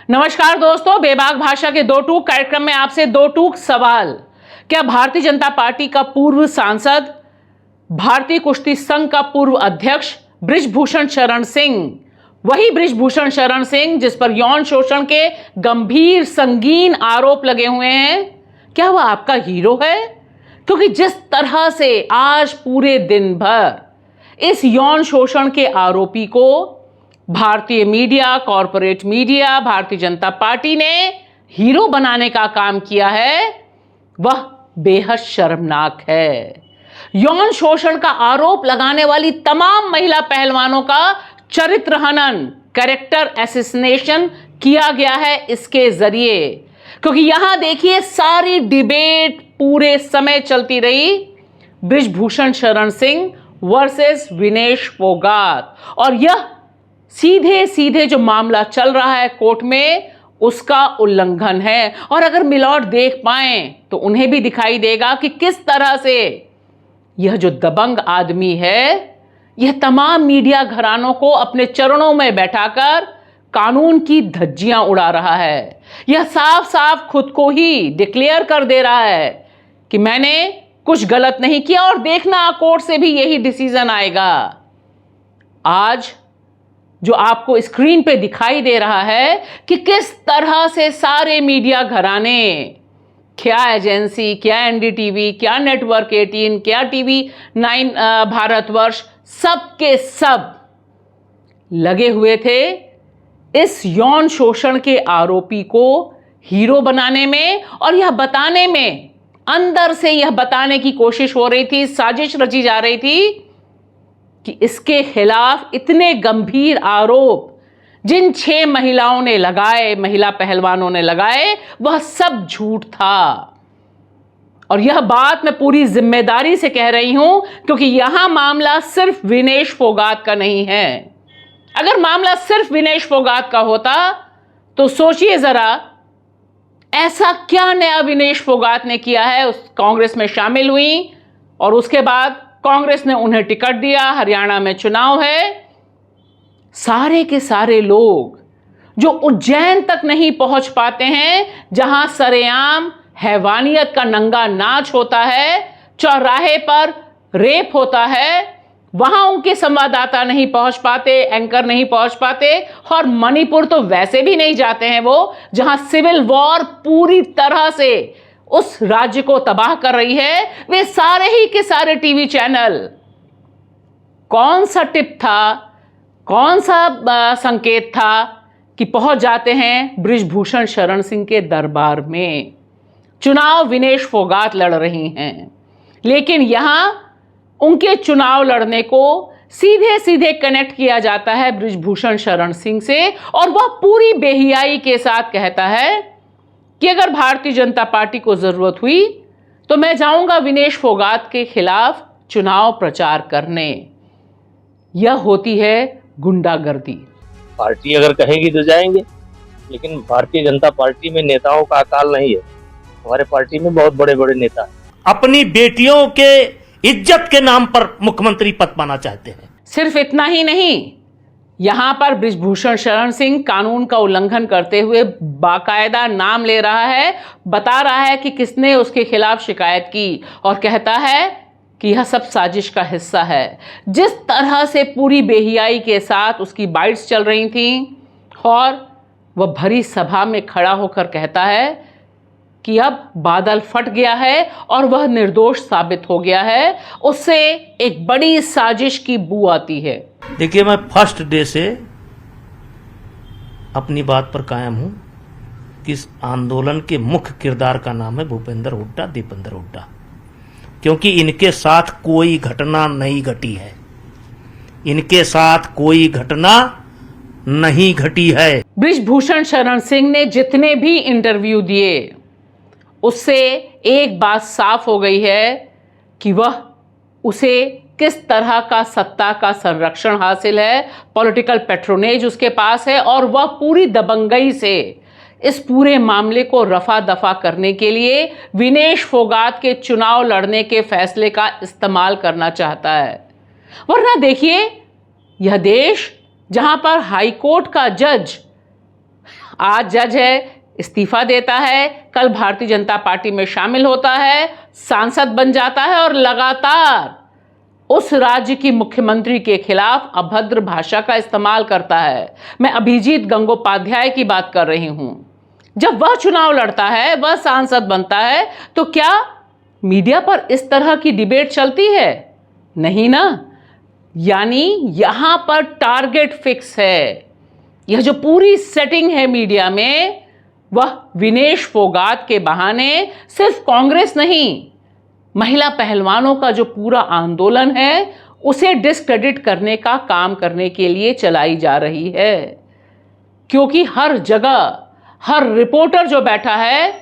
नमस्कार दोस्तों, बेबाक भाषा के दो टूक कार्यक्रम में आपसे दो टूक सवाल। क्या भारतीय जनता पार्टी का पूर्व सांसद, भारतीय कुश्ती संघ का पूर्व अध्यक्ष बृजभूषण शरण सिंह, वही बृजभूषण शरण सिंह जिस पर यौन शोषण के गंभीर संगीन आरोप लगे हुए हैं, क्या वह आपका हीरो है? क्योंकि जिस तरह से आज पूरे दिन भर इस यौन शोषण के आरोपी को भारतीय media, corporate media, Bharatiya Janata party ने हीरो बनाने का काम किया है, वह बेहद शर्मनाक है। यौन शोषण का आरोप लगाने वाली तमाम महिला पहलवानों का चरित्र हनन, कैरेक्टर असैसिनेशन किया गया है इसके जरिए। क्योंकि यहां देखिए, सारी डिबेट पूरे समय चलती रही बृजभूषण शरण सिंह वर्सेस विनेश फोगाट, और यह सीधे सीधे जो मामला चल रहा है कोर्ट में, उसका उल्लंघन है। और अगर मिलॉर्ड देख पाएं तो उन्हें भी दिखाई देगा कि किस तरह से यह जो दबंग आदमी है, यह तमाम मीडिया घरानों को अपने चरणों में बैठाकर कानून की धज्जियां उड़ा रहा है। यह साफ साफ खुद को ही डिक्लेयर कर दे रहा है कि मैंने कुछ गलत नहीं किया, और देखना कोर्ट से भी यही डिसीजन आएगा। आज जो आपको स्क्रीन पे दिखाई दे रहा है कि किस तरह से सारे मीडिया घराने, क्या एजेंसी, क्या एनडीटीवी, क्या नेटवर्क 18, क्या टीवी 9 भारतवर्ष, सब के सब लगे हुए थे इस यौन शोषण के आरोपी को हीरो बनाने में, और यह बताने में, अंदर से यह बताने की कोशिश हो रही थी, साजिश रची जा रही थी कि इसके खिलाफ इतने गंभीर आरोप जिन 6 महिलाओं ने लगाए, महिला पहलवानों ने लगाए, वह सब झूठ था। और यह बात मैं पूरी जिम्मेदारी से कह रही हूं, क्योंकि यहां मामला सिर्फ विनेश फोगाट का नहीं है। अगर मामला सिर्फ विनेश फोगाट का होता तो सोचिए जरा, ऐसा क्या नया विनेश फोगाट ने किया है। उस कांग्रेस में शामिल हुई और उसके बाद कांग्रेस ने उन्हें टिकट दिया, हरियाणा में चुनाव है। सारे के सारे लोग जो उज्जैन तक नहीं पहुंच पाते हैं, जहां सरेआम हैवानियत का नंगा नाच होता है, चौराहे पर रेप होता है, वहां उनके संवाददाता नहीं पहुंच पाते, एंकर नहीं पहुंच पाते। और मणिपुर तो वैसे भी नहीं जाते हैं वो, जहां सिविल वॉर पूरी तरह से उस राज्य को तबाह कर रही है। वे सारे ही के सारे टीवी चैनल, कौन सा टिप था, कौन सा संकेत था कि पहुंच जाते हैं बृजभूषण शरण सिंह के दरबार में। चुनाव विनेश फोगाट लड़ रही हैं, लेकिन यहां उनके चुनाव लड़ने को सीधे सीधे कनेक्ट किया जाता है बृजभूषण शरण सिंह से, और वह पूरी बेहियाई के साथ कहता है कि अगर भारतीय जनता पार्टी को जरूरत हुई तो मैं जाऊंगा विनेश फोगाट के खिलाफ चुनाव प्रचार करने। यह होती है गुंडागर्दी। पार्टी अगर कहेगी तो जाएंगे, लेकिन भारतीय जनता पार्टी में नेताओं का अकाल नहीं है। हमारे पार्टी में बहुत बड़े बड़े नेता हैं। अपनी बेटियों के इज्जत के नाम पर मुख्यमंत्री पद पाना चाहते हैं। सिर्फ इतना ही नहीं, यहां पर बृजभूषण शरण सिंह कानून का उल्लंघन करते हुए बाकायदा नाम ले रहा है, बता रहा है कि किसने उसके खिलाफ शिकायत की, और कहता है कि यह सब साजिश का हिस्सा है। जिस तरह से पूरी बेहियाई के साथ उसकी बाइट्स चल रही थीं, और वह भरी सभा में खड़ा होकर कहता है कि अब बादल फट गया है और वह निर्दोष साबित हो गया है, उससे एक बड़ी साजिश की बू आती है। देखिए, मैं फर्स्ट डे से अपनी बात पर कायम हूं कि इस आंदोलन के मुख्य किरदार का नाम है भूपेंद्र हुड्डा, दीपेंद्र हुड्डा, क्योंकि इनके साथ कोई घटना नहीं घटी है। इनके साथ कोई घटना नहीं घटी है। बृजभूषण शरण सिंह ने जितने भी इंटरव्यू दिए, उससे एक बात साफ हो गई है कि वह, उसे किस तरह का सत्ता का संरक्षण हासिल है, पॉलिटिकल पैट्रोनेज उसके पास है, और वह पूरी दबंगई से इस पूरे मामले को रफा दफा करने के लिए विनेश फोगाट के चुनाव लड़ने के फैसले का इस्तेमाल करना चाहता है। वरना देखिए, यह देश जहां पर हाई कोर्ट का जज आज जज है, इस्तीफा देता है, कल भारतीय जनता पार्टी में शामिल होता है, सांसद बन जाता है और लगातार उस राज्य की मुख्यमंत्री के खिलाफ अभद्र भाषा का इस्तेमाल करता है। मैं अभिजीत गंगोपाध्याय की बात कर रही हूं। जब वह चुनाव लड़ता है, वह सांसद बनता है, तो क्या मीडिया पर इस तरह की डिबेट चलती है? नहीं ना। यानी यहां पर टारगेट फिक्स है। यह जो पूरी सेटिंग है मीडिया में, वह विनेश फोगाट के बहाने सिर्फ कांग्रेस नहीं, महिला पहलवानों का जो पूरा आंदोलन है उसे डिस्क्रेडिट करने का काम करने के लिए चलाई जा रही है। क्योंकि हर जगह हर रिपोर्टर जो बैठा है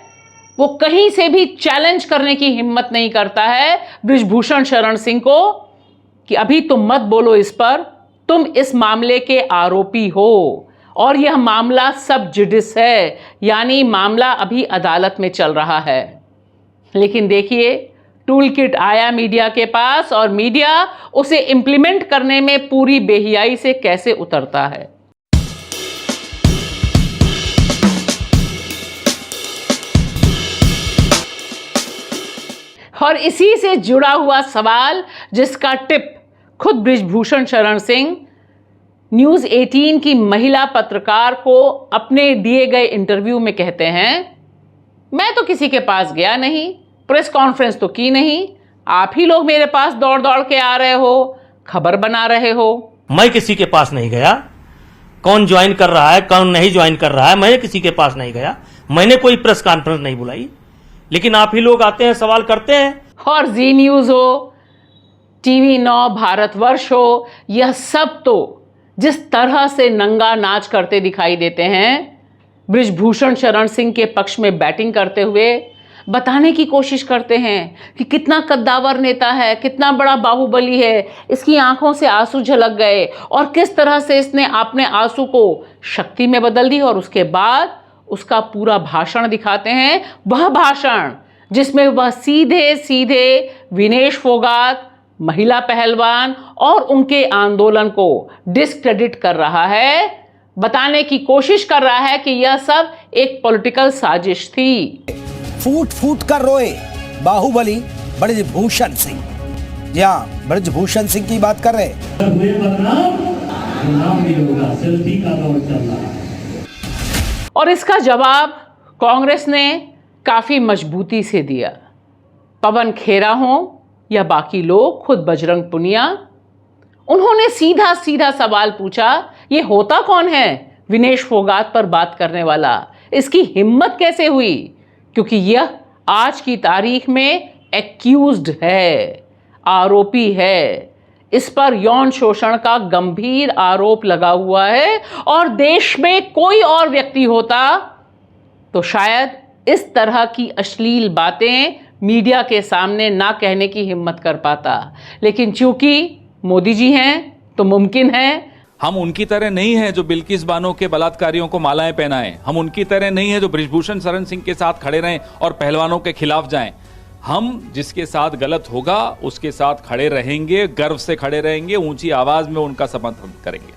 वो कहीं से भी चैलेंज करने की हिम्मत नहीं करता है बृजभूषण शरण सिंह को कि अभी तुम मत बोलो इस पर, तुम इस मामले के आरोपी हो और यह मामला सब जुडिस है, यानी मामला अभी अदालत में चल रहा है। लेकिन देखिए, टूल किट आया मीडिया के पास और मीडिया उसे इंप्लीमेंट करने में पूरी बेहियाई से कैसे उतरता है। और इसी से जुड़ा हुआ सवाल, जिसका टिप खुद बृजभूषण शरण सिंह न्यूज़ 18 की महिला पत्रकार को अपने दिए गए इंटरव्यू में कहते हैं, मैं तो किसी के पास गया नहीं, प्रेस कॉन्फ्रेंस तो की नहीं, आप ही लोग मेरे पास दौड़ दौड़ के आ रहे हो, खबर बना रहे हो। मैं किसी के पास नहीं गया। कौन ज्वाइन कर रहा है, कौन नहीं ज्वाइन कर रहा है, मैं किसी के पास नहीं गया। मैंने कोई प्रेस कॉन्फ्रेंस नहीं बुलाई, लेकिन आप ही लोग आते हैं, सवाल करते हैं। और जी न्यूज़ हो, टीवी 9, भारतवर्ष हो, यह सब तो जिस तरह से नंगा नाच करते दिखाई देते हैं, बृजभूषण शरण सिंह के पक्ष में बैटिंग करते हुए बताने की कोशिश करते हैं कि कितना कद्दावर नेता है, कितना बड़ा बाहुबली है, इसकी आंखों से आंसू झलक गए और किस तरह से इसने अपने आंसू को शक्ति में बदल दी। और उसके बाद उसका पूरा भाषण दिखाते हैं, वह भाषण जिसमें वह सीधे सीधे विनेश फोगाट, महिला पहलवान और उनके आंदोलन को डिस्क्रेडिट कर रहा है, बताने की कोशिश कर रहा है कि यह सब एक पॉलिटिकल साजिश थी। फूट फूट कर रोए बाहुबली बृजभूषण सिंह। जी हाँ, बृजभूषण सिंह की बात कर रहे और इसका जवाब कांग्रेस ने काफी मजबूती से दिया। पवन खेरा हो या बाकी लोग, खुद बजरंग पुनिया, उन्होंने सीधा सीधा सवाल पूछा, ये होता कौन है विनेश फोगाट पर बात करने वाला? इसकी हिम्मत कैसे हुई? क्योंकि यह आज की तारीख में एक्यूज्ड है, आरोपी है। इस पर यौन शोषण का गंभीर आरोप लगा हुआ है और देश में कोई और व्यक्ति होता तो शायद इस तरह की अश्लील बातें मीडिया के सामने ना कहने की हिम्मत कर पाता। लेकिन चूंकि मोदी जी हैं तो मुमकिन है। हम उनकी तरह नहीं हैं जो बिल्किस बानो के बलात्कारियों को मालाएं पहनाएं। हम उनकी तरह नहीं हैं जो बृजभूषण शरण सिंह के साथ खड़े रहें और पहलवानों के खिलाफ जाएं। हम जिसके साथ गलत होगा उसके साथ खड़े रहेंगे, गर्व से खड़े रहेंगे, ऊंची आवाज में उनका समर्थन करेंगे।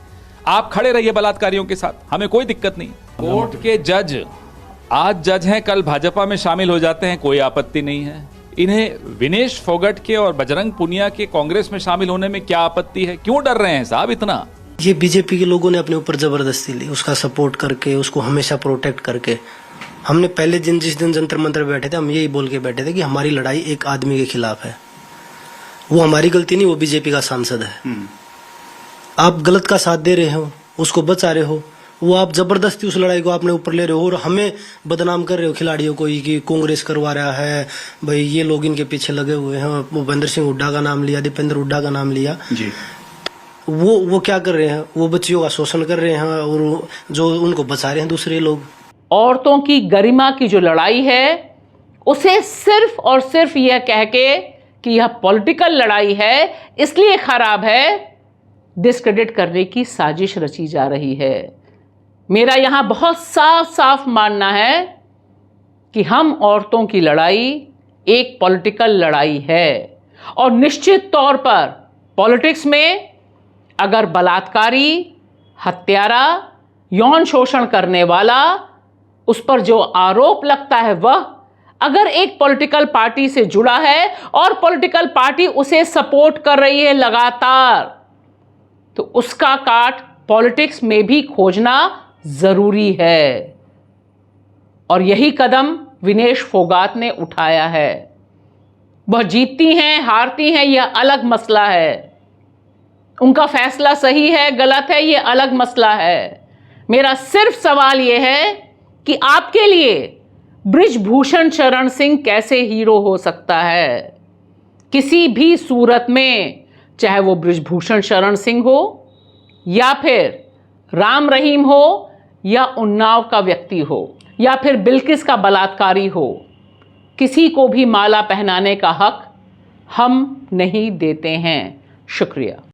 आप खड़े रहिए बलात्कारियों के साथ, हमें कोई दिक्कत नहीं। कोर्ट के जज आज जज हैं, कल भाजपा में शामिल हो जाते हैं, कोई आपत्ति नहीं है। इन्हें विनेश फोगाट के और बजरंग पुनिया के कांग्रेस में शामिल होने में क्या आपत्ति है? क्यों डर रहे हैं साहब इतना? ये बीजेपी के लोगों ने अपने ऊपर जबरदस्ती ली, उसका सपोर्ट करके, उसको हमेशा प्रोटेक्ट करके। हमने पहले जिस दिन जंतर मंतर बैठे थे, हम यही बोल के बैठे थे कि हमारी लड़ाई एक आदमी के खिलाफ है। वो हमारी गलती नहीं, वो बीजेपी का सांसद है। आप गलत का साथ दे रहे हो, उसको बचा रहे हो, वो आप जबरदस्ती उस लड़ाई को अपने ऊपर ले रहे हो और हमें बदनाम कर रहे हो खिलाड़ियों को कि कांग्रेस करवा रहा है, भाई ये लोग इनके पीछे लगे हुए हैं। भूपेंद्र सिंह हुड्डा का नाम लिया, दीपेंद्र हुड्डा का नाम लिया जी। वो क्या कर रहे हैं? वो बच्चियों का शोषण कर रहे हैं और जो उनको बचा रहे हैं दूसरे लोग। औरतों की गरिमा की जो लड़ाई है उसे सिर्फ और सिर्फ यह कह के कि यह पॉलिटिकल लड़ाई है इसलिए खराब है, डिस्क्रेडिट करने की साजिश रची जा रही है। मेरा यहां बहुत साफ साफ मानना है कि हम औरतों की लड़ाई एक पॉलिटिकल लड़ाई है और निश्चित तौर पर पॉलिटिक्स में अगर बलात्कारी, हत्यारा, यौन शोषण करने वाला, उस पर जो आरोप लगता है वह अगर एक पॉलिटिकल पार्टी से जुड़ा है और पॉलिटिकल पार्टी उसे सपोर्ट कर रही है लगातार, तो उसका काट पॉलिटिक्स में भी खोजना जरूरी है। और यही कदम विनेश फोगाट ने उठाया है। वह जीतती हैं, हारती हैं, यह अलग मसला है। उनका फैसला सही है, गलत है, यह अलग मसला है। मेरा सिर्फ सवाल यह है कि आपके लिए बृजभूषण शरण सिंह कैसे हीरो हो सकता है किसी भी सूरत में, चाहे वो बृजभूषण शरण सिंह हो या फिर राम रहीम हो या उन्नाव का व्यक्ति हो या फिर बिल्किस का बलात्कारी हो। किसी को भी माला पहनाने का हक हम नहीं देते हैं। शुक्रिया।